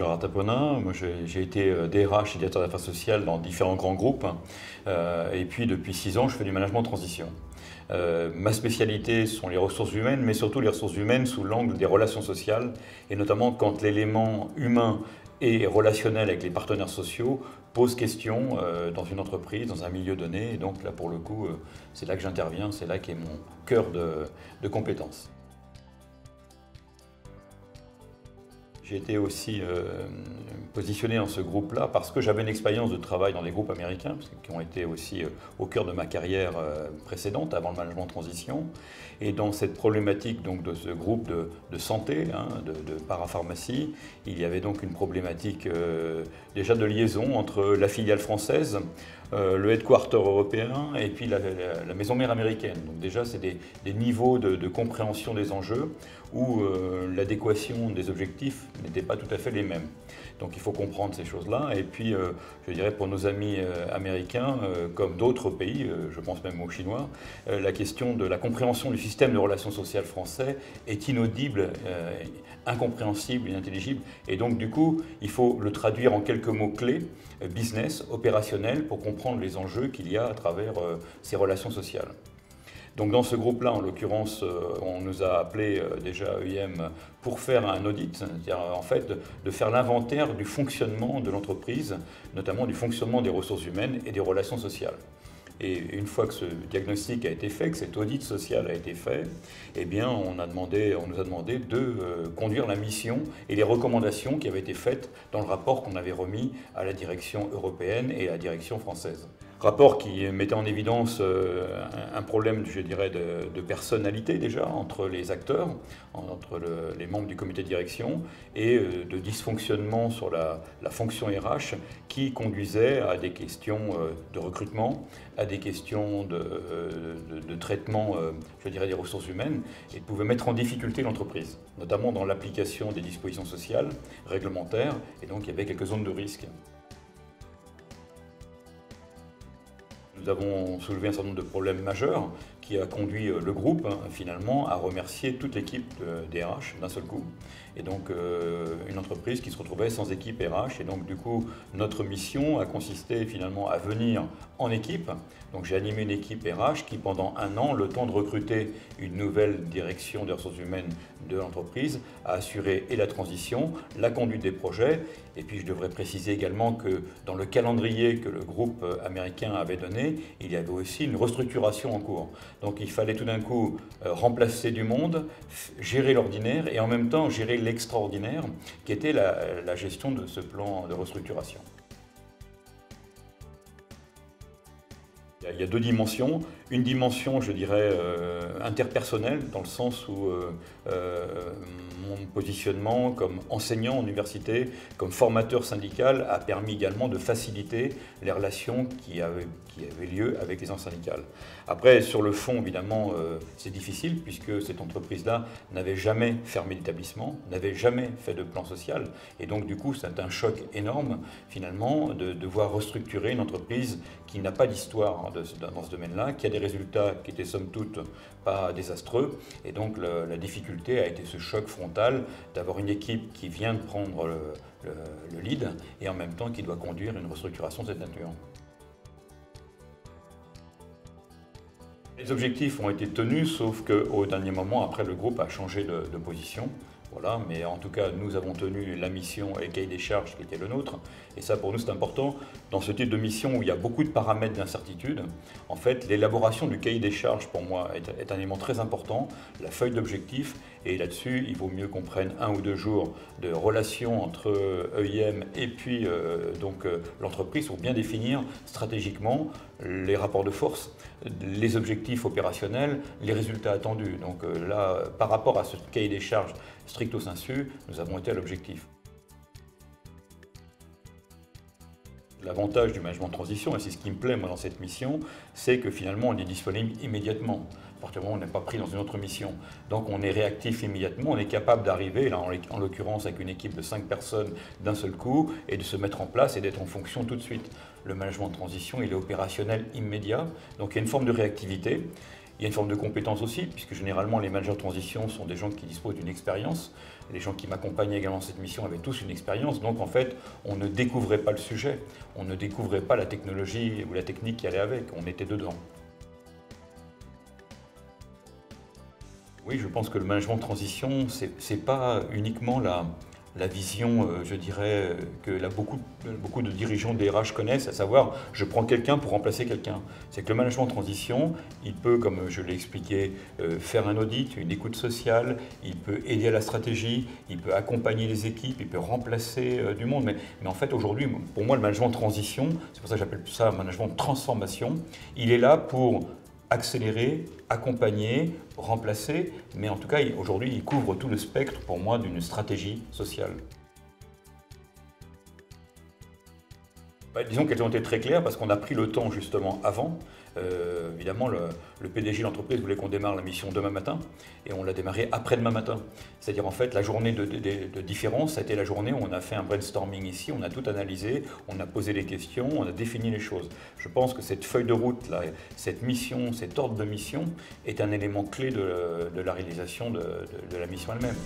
Gérard Tapona. Moi, j'ai été DRH et directeur d'affaires sociales dans différents grands groupes. Et puis, depuis 6 ans, je fais du management de transition. Ma spécialité sont les ressources humaines, mais surtout les ressources humaines sous l'angle des relations sociales, et notamment quand l'élément humain et relationnel avec les partenaires sociaux pose question dans une entreprise, dans un milieu donné. Et donc là, pour le coup, c'est là que j'interviens, c'est là qu'est mon cœur de compétences. J'ai été aussi positionné dans ce groupe-là parce que j'avais une expérience de travail dans des groupes américains qui ont été aussi au cœur de ma carrière précédente, avant le management de transition. Et dans cette problématique donc, de ce groupe de santé, de parapharmacie, il y avait donc une problématique déjà de liaison entre la filiale française, le headquarter européen et puis la maison mère américaine. Donc déjà, c'est des niveaux de compréhension des enjeux où l'adéquation des objectifs n'était pas tout à fait les mêmes. Donc il faut comprendre ces choses-là. Et puis, je dirais pour nos amis américains, comme d'autres pays, je pense même aux Chinois, la question de la compréhension du système de relations sociales français est inaudible, incompréhensible, inintelligible. Et donc du coup, il faut le traduire en quelques mots-clés, business, opérationnel, pour comprendre les enjeux qu'il y a à travers ces relations sociales. Donc dans ce groupe-là, en l'occurrence, on nous a appelé déjà EIM pour faire un audit, c'est-à-dire en fait de faire l'inventaire du fonctionnement de l'entreprise, notamment du fonctionnement des ressources humaines et des relations sociales. Et une fois que ce diagnostic a été fait, que cet audit social a été fait, eh bien on nous a demandé de conduire la mission et les recommandations qui avaient été faites dans le rapport qu'on avait remis à la direction européenne et à la direction française. Rapport qui mettait en évidence un problème, je dirais, de personnalité déjà entre les acteurs, entre les membres du comité de direction, et de dysfonctionnement sur la fonction RH qui conduisait à des questions de recrutement, à des questions de traitement, je dirais, des ressources humaines, et pouvait mettre en difficulté l'entreprise, notamment dans l'application des dispositions sociales, réglementaires, et donc il y avait quelques zones de risque. Nous avons soulevé un certain nombre de problèmes majeurs qui a conduit le groupe finalement à remercier toute l'équipe des RH d'un seul coup. Et donc une entreprise qui se retrouvait sans équipe RH. Et donc du coup notre mission a consisté finalement à venir en équipe. Donc j'ai animé une équipe RH qui pendant 1 an, le temps de recruter une nouvelle direction des ressources humaines de l'entreprise, a assuré et la transition, la conduite des projets. Et puis je devrais préciser également que dans le calendrier que le groupe américain avait donné, il y avait aussi une restructuration en cours. Donc il fallait tout d'un coup remplacer du monde, gérer l'ordinaire et en même temps gérer l'extraordinaire qui était la gestion de ce plan de restructuration. Il y a 2 dimensions. Une dimension, je dirais, interpersonnelle, dans le sens où mon positionnement comme enseignant en université, comme formateur syndical, a permis également de faciliter les relations qui avaient lieu avec les enseignants syndicales. Après, sur le fond, évidemment, c'est difficile, puisque cette entreprise-là n'avait jamais fermé d'établissement, n'avait jamais fait de plan social, et donc du coup, c'est un choc énorme, finalement, de devoir restructurer une entreprise qui n'a pas d'histoire dans ce domaine-là, qui a des résultats qui étaient somme toute pas désastreux. Et donc la difficulté a été ce choc frontal d'avoir une équipe qui vient de prendre le lead et en même temps qui doit conduire une restructuration de cette nature. Les objectifs ont été tenus, sauf qu'au dernier moment, après, le groupe a changé de position. Voilà, mais en tout cas, nous avons tenu la mission et le cahier des charges qui était le nôtre. Et ça, pour nous, c'est important. Dans ce type de mission où il y a beaucoup de paramètres d'incertitude, en fait, l'élaboration du cahier des charges, pour moi, est un élément très important. La feuille d'objectifs, et là-dessus, il vaut mieux qu'on prenne 1 ou 2 jours de relation entre EIM et puis l'entreprise pour bien définir stratégiquement les rapports de force, les objectifs opérationnels, les résultats attendus. Donc là, par rapport à ce cahier des charges stricto sensu, nous avons été à l'objectif. L'avantage du management de transition, et c'est ce qui me plaît moi dans cette mission, c'est que finalement on est disponible immédiatement. À partir du moment où on n'est pas pris dans une autre mission. Donc on est réactif immédiatement, on est capable d'arriver, là en l'occurrence avec une équipe de 5 personnes d'un seul coup, et de se mettre en place et d'être en fonction tout de suite. Le management de transition, il est opérationnel immédiat, donc il y a une forme de réactivité. Il y a une forme de compétence aussi, puisque généralement les managers de transition sont des gens qui disposent d'une expérience. Les gens qui m'accompagnaient également dans cette mission avaient tous une expérience. Donc en fait, on ne découvrait pas le sujet, on ne découvrait pas la technologie ou la technique qui allait avec, on était dedans. Oui, je pense que le management de transition, c'est pas uniquement la vision, je dirais, que beaucoup de dirigeants des RH connaissent, à savoir, je prends quelqu'un pour remplacer quelqu'un. C'est que le management de transition, il peut, comme je l'ai expliqué, faire un audit, une écoute sociale, il peut aider à la stratégie, il peut accompagner les équipes, il peut remplacer du monde. Mais en fait, aujourd'hui, pour moi, le management de transition, c'est pour ça que j'appelle ça un management de transformation, il est là pour accélérer, accompagner, remplacer, mais en tout cas, aujourd'hui, il couvre tout le spectre, pour moi, d'une stratégie sociale. Disons qu'elles ont été très claires parce qu'on a pris le temps justement avant. Évidemment, le PDG de l'entreprise voulait qu'on démarre la mission demain matin et on l'a démarré après-demain matin. C'est-à-dire en fait la journée de différence, ça a été la journée où on a fait un brainstorming ici, on a tout analysé, on a posé les questions, on a défini les choses. Je pense que cette feuille de route, là, cette mission, cet ordre de mission est un élément clé de la réalisation de la mission elle-même.